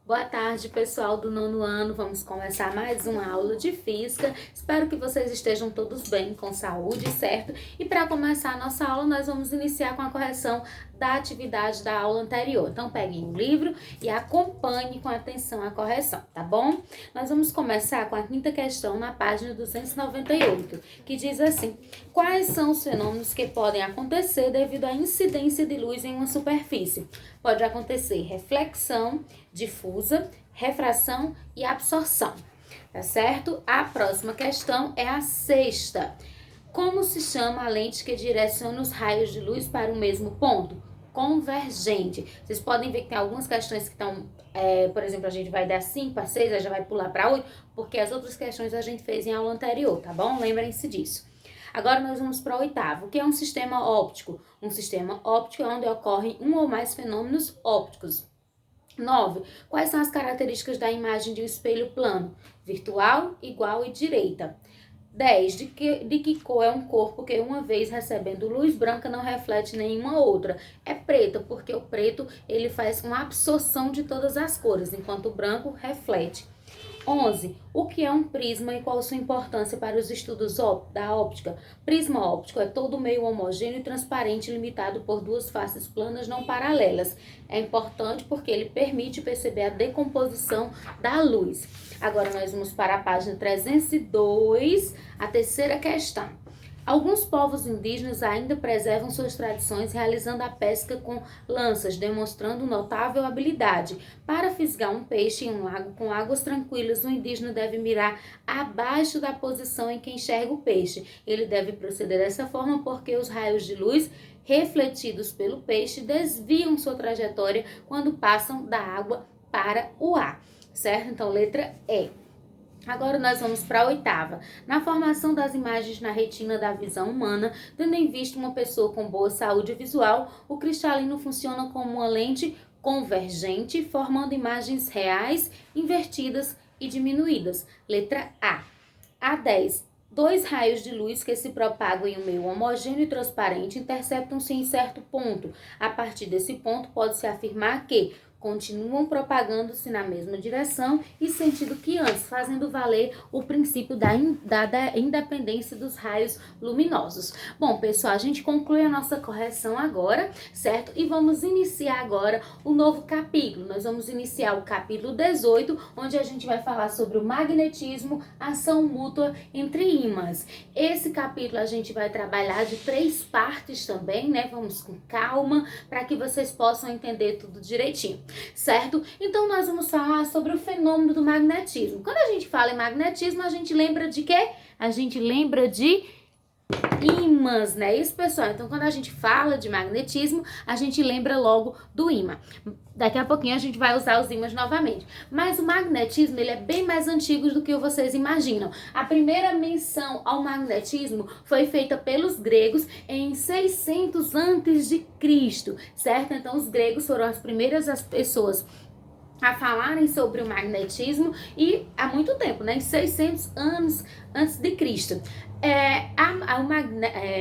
Boa tarde, pessoal do nono ano. Vamos começar mais uma aula de física. Espero que vocês estejam todos bem, com saúde, certo? E para começar a nossa aula, nós vamos iniciar com a correção da atividade da aula anterior. Então, peguem o livro e acompanhem com atenção a correção, tá bom? Nós vamos começar com a quinta questão na página 298, que diz assim: quais são os fenômenos que podem acontecer devido à incidência de luz em uma superfície? Pode acontecer reflexão, difusa, refração e absorção, tá certo? A próxima questão é a sexta. Como se chama a lente que direciona os raios de luz para o mesmo ponto? Convergente. Vocês podem ver que tem algumas questões que estão, por exemplo, a gente vai dar 5 a 6, já vai pular para 8, porque as outras questões a gente fez em aula anterior, tá bom? Lembrem-se disso. Agora nós vamos para o oitavo. O que é um sistema óptico? Um sistema óptico é onde ocorrem um ou mais fenômenos ópticos. 9. Quais são as características da imagem de um espelho plano? Virtual, igual e direita. 10. De que cor é um corpo que, uma vez recebendo luz branca, não reflete nenhuma outra? É preta, porque o preto ele faz uma absorção de todas as cores, enquanto o branco reflete. 11. O que é um prisma e qual sua importância para os estudos da óptica? Prisma óptico é todo meio homogêneo e transparente limitado por duas faces planas não paralelas. É importante porque ele permite perceber a decomposição da luz. Agora nós vamos para a página 302, a terceira questão. Alguns povos indígenas ainda preservam suas tradições realizando a pesca com lanças, demonstrando notável habilidade. Para fisgar um peixe em um lago com águas tranquilas, o indígena deve mirar abaixo da posição em que enxerga o peixe. Ele deve proceder dessa forma porque os raios de luz refletidos pelo peixe desviam sua trajetória quando passam da água para o ar, certo? Então, letra E. Agora nós vamos para a oitava. Na formação das imagens na retina da visão humana, tendo em vista uma pessoa com boa saúde visual, o cristalino funciona como uma lente convergente, formando imagens reais, invertidas e diminuídas. Letra A. A10. Dois raios de luz que se propagam em um meio homogêneo e transparente interceptam-se em certo ponto. A partir desse ponto, pode-se afirmar que continuam propagando-se na mesma direção e sentido que antes, fazendo valer o princípio da independência dos raios luminosos. Bom, pessoal, a gente conclui a nossa correção agora, certo? E vamos iniciar agora o novo capítulo. Nós vamos iniciar o capítulo 18, onde a gente vai falar sobre o magnetismo, ação mútua entre ímãs. Esse capítulo a gente vai trabalhar de 3 partes também, né? Vamos com calma, para que vocês possam entender tudo direitinho. Certo? Então nós vamos falar sobre o fenômeno do magnetismo. Quando a gente fala em magnetismo, a gente lembra de quê? A gente lembra de ímãs, né? Isso, pessoal. Então, quando a gente fala de magnetismo, a gente lembra logo do ímã. Daqui a pouquinho a gente vai usar os ímãs novamente. Mas o magnetismo, ele é bem mais antigo do que vocês imaginam. A primeira menção ao magnetismo foi feita pelos gregos em 600 a.C., certo? Então, os gregos foram as primeiras pessoas a falarem sobre o magnetismo e há muito tempo, né? Em 600 anos antes de Cristo.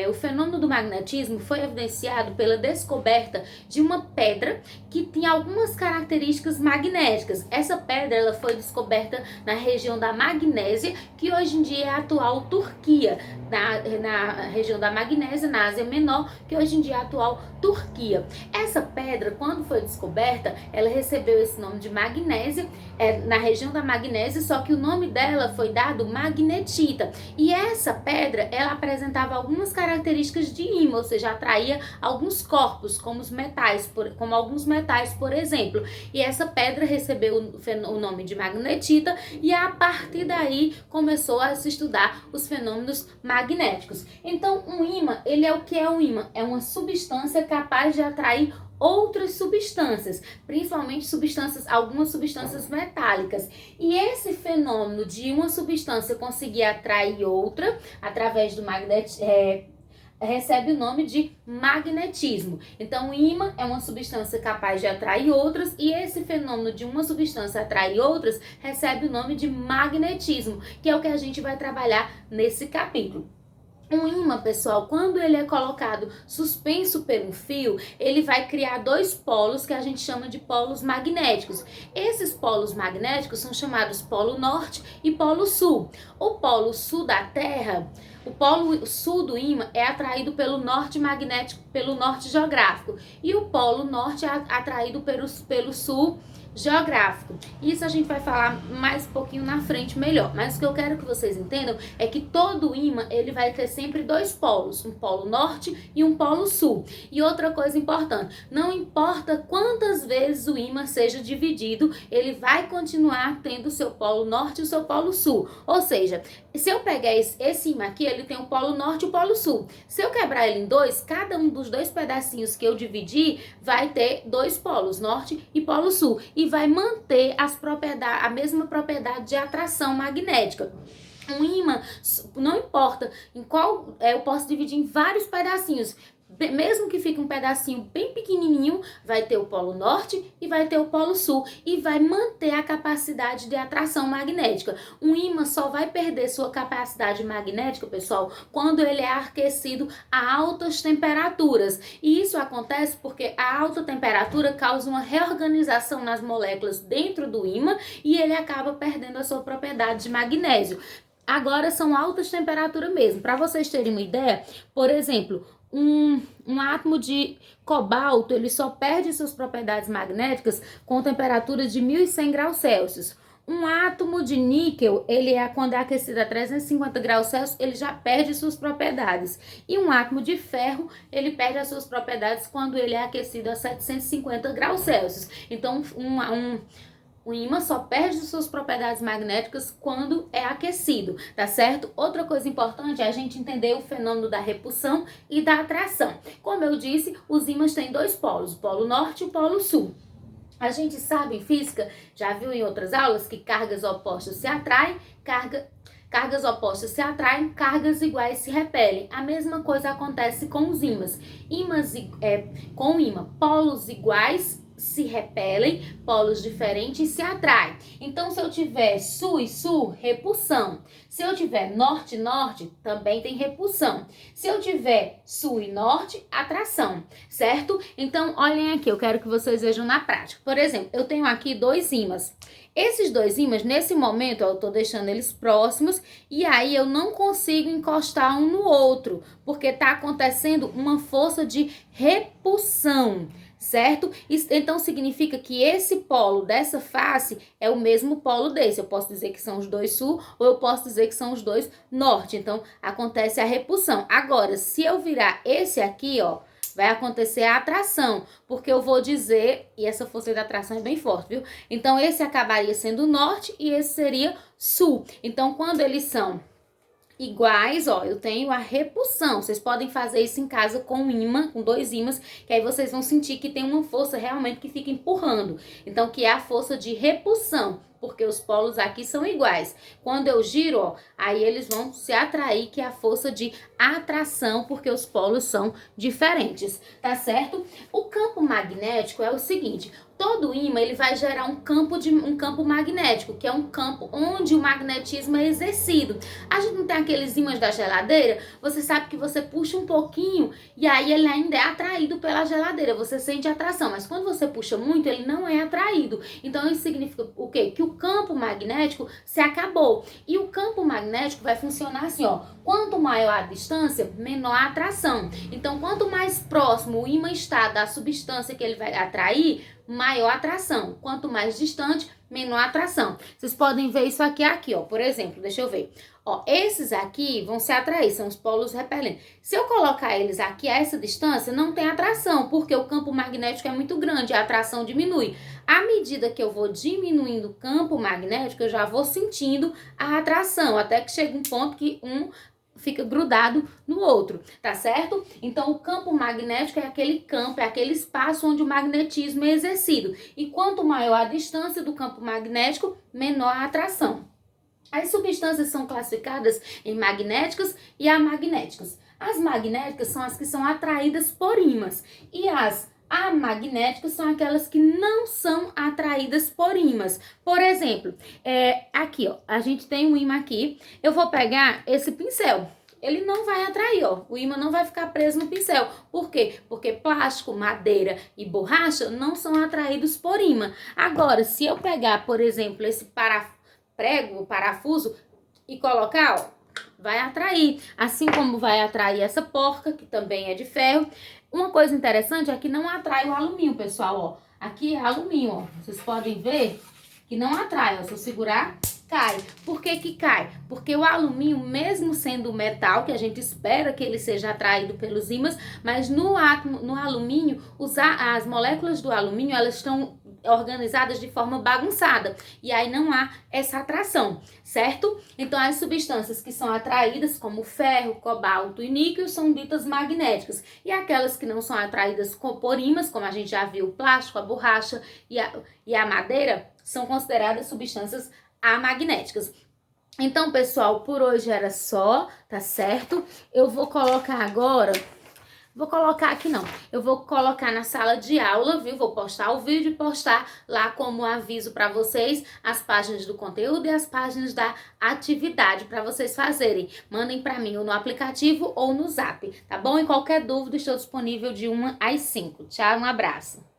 O fenômeno do magnetismo foi evidenciado pela descoberta de uma pedra que tinha algumas características magnéticas. Essa pedra ela foi descoberta na região da Magnésia, que hoje em dia é a atual Turquia, na região da Magnésia, na Ásia Menor, que hoje em dia é a atual Turquia. Essa pedra, quando foi descoberta, ela recebeu esse nome de magnésia, na região da Magnésia, só que o nome dela foi dado magnetita. E essa pedra, ela apresentava algumas características de ímã, ou seja, atraía alguns corpos, como alguns metais, por exemplo. E essa pedra recebeu o nome de magnetita e a partir daí começou a se estudar os fenômenos magnéticos. Então, um ímã, ele é o que é um ímã? É uma substância capaz de atrair outras substâncias, principalmente algumas substâncias metálicas. E esse fenômeno de uma substância conseguir atrair outra através do recebe o nome de magnetismo. Então, o ímã é uma substância capaz de atrair outras e esse fenômeno de uma substância atrair outras recebe o nome de magnetismo, que é o que a gente vai trabalhar nesse capítulo. Um ímã, pessoal, quando ele é colocado suspenso pelo fio, ele vai criar dois polos que a gente chama de polos magnéticos. Esses polos magnéticos são chamados polo norte e polo sul. O polo sul da Terra, o polo sul do ímã é atraído pelo norte magnético, pelo norte geográfico, e o polo norte é atraído pelo sul geográfico. Isso a gente vai falar mais um pouquinho na frente melhor, mas o que eu quero que vocês entendam é que todo ímã ele vai ter sempre dois polos, um polo norte e um polo sul. E outra coisa importante, não importa quantas vezes o ímã seja dividido, ele vai continuar tendo o seu polo norte e o seu polo sul. Ou seja, se eu pegar esse ímã aqui, ele tem o polo norte e o polo sul. Se eu quebrar ele em dois, cada um dos dois pedacinhos que eu dividi vai ter dois polos, norte e polo sul. E vai manter a mesma propriedade de atração magnética. Um ímã, não importa em qual, eu posso dividir em vários pedacinhos. Mesmo que fique um pedacinho bem pequenininho, vai ter o polo norte e vai ter o polo sul e vai manter a capacidade de atração magnética. Um ímã só vai perder sua capacidade magnética, pessoal, quando ele é aquecido a altas temperaturas. E isso acontece porque a alta temperatura causa uma reorganização nas moléculas dentro do ímã e ele acaba perdendo a sua propriedade de magnésio. Agora são altas temperaturas mesmo. Para vocês terem uma ideia, por exemplo, um átomo de cobalto, ele só perde suas propriedades magnéticas com temperatura de 1.100 graus Celsius. Um átomo de níquel, quando é aquecido a 350 graus Celsius, ele já perde suas propriedades. E um átomo de ferro, ele perde as suas propriedades quando ele é aquecido a 750 graus Celsius. Então, o ímã só perde suas propriedades magnéticas quando é aquecido, tá certo? Outra coisa importante é a gente entender o fenômeno da repulsão e da atração. Como eu disse, os ímãs têm dois polos, o polo norte e o polo sul. A gente sabe em física, já viu em outras aulas, que cargas opostas se atraem, cargas opostas se atraem, cargas iguais se repelem. A mesma coisa acontece com os ímãs. Com ímã, polos iguais se repelem, polos diferentes se atraem. Então, se eu tiver sul e sul, repulsão. Se eu tiver norte e norte, também tem repulsão. Se eu tiver sul e norte, atração, certo? Então, olhem aqui, eu quero que vocês vejam na prática. Por exemplo, eu tenho aqui dois ímãs. Esses dois ímãs, nesse momento, eu tô deixando eles próximos e aí eu não consigo encostar um no outro, porque tá acontecendo uma força de repulsão, certo? Isso, então significa que esse polo dessa face é o mesmo polo desse. Eu posso dizer que são os dois sul ou eu posso dizer que são os dois norte. Então acontece a repulsão. Agora, se eu virar esse aqui, ó, vai acontecer a atração, porque eu vou dizer, e essa força da atração é bem forte, viu? Então esse acabaria sendo norte e esse seria sul. Então quando eles são iguais, ó, eu tenho a repulsão. Vocês podem fazer isso em casa com um ímã, com dois ímãs, que aí vocês vão sentir que tem uma força realmente que fica empurrando. Então, que é a força de repulsão, porque os polos aqui são iguais. Quando eu giro, ó, aí eles vão se atrair, que é a força de atração, porque os polos são diferentes, tá certo? O campo magnético é o seguinte: todo ímã ele vai gerar um campo magnético, que é um campo onde o magnetismo é exercido. A gente não tem aqueles ímãs da geladeira? Você sabe que você puxa um pouquinho e aí ele ainda é atraído pela geladeira. Você sente atração, mas quando você puxa muito, ele não é atraído. Então isso significa o quê? Que o campo magnético se acabou. E o campo magnético vai funcionar assim, ó. Quanto maior a distância, menor a atração. Então, quanto mais próximo o ímã está da substância que ele vai atrair, maior atração. Quanto mais distante, menor atração. Vocês podem ver isso aqui, ó. Por exemplo, deixa eu ver. Ó, esses aqui vão se atrair, são os polos repelentes. Se eu colocar eles aqui a essa distância, não tem atração, porque o campo magnético é muito grande, a atração diminui. À medida que eu vou diminuindo o campo magnético, eu já vou sentindo a atração, até que chega um ponto que um fica grudado no outro, tá certo? Então, o campo magnético é aquele campo, é aquele espaço onde o magnetismo é exercido. E quanto maior a distância do campo magnético, menor a atração. As substâncias são classificadas em magnéticas e amagnéticas. As magnéticas são as que são atraídas por ímãs e as amagnéticas são aquelas que não são atraídas por ímãs. Por exemplo, aqui, ó, a gente tem um ímã aqui. Eu vou pegar esse pincel. ele não vai atrair, ó. O ímã não vai ficar preso no pincel. Por quê? Porque plástico, madeira e borracha não são atraídos por ímã. Agora, se eu pegar, por exemplo, esse parafuso e colocar, ó, vai atrair. Assim como vai atrair essa porca, que também é de ferro. Uma coisa interessante é que não atrai o alumínio, pessoal, ó. Aqui é alumínio, ó. Vocês podem ver que não atrai, ó. Se eu segurar, cai. Por que que cai? Porque o alumínio, mesmo sendo metal, que a gente espera que ele seja atraído pelos ímãs, mas no alumínio, as moléculas do alumínio, elas estão organizadas de forma bagunçada, e aí não há essa atração, certo? Então as substâncias que são atraídas, como ferro, cobalto e níquel, são ditas magnéticas, e aquelas que não são atraídas por ímãs, como a gente já viu, o plástico, a borracha e a madeira, são consideradas substâncias amagnéticas. Então, pessoal, por hoje era só, tá certo? Eu vou colocar agora... Vou colocar aqui não, eu vou colocar na sala de aula, viu? Vou postar o vídeo e postar lá como aviso para vocês as páginas do conteúdo e as páginas da atividade para vocês fazerem. Mandem para mim ou no aplicativo ou no Zap, tá bom? E qualquer dúvida estou disponível de 1 às 5. Tchau, um abraço.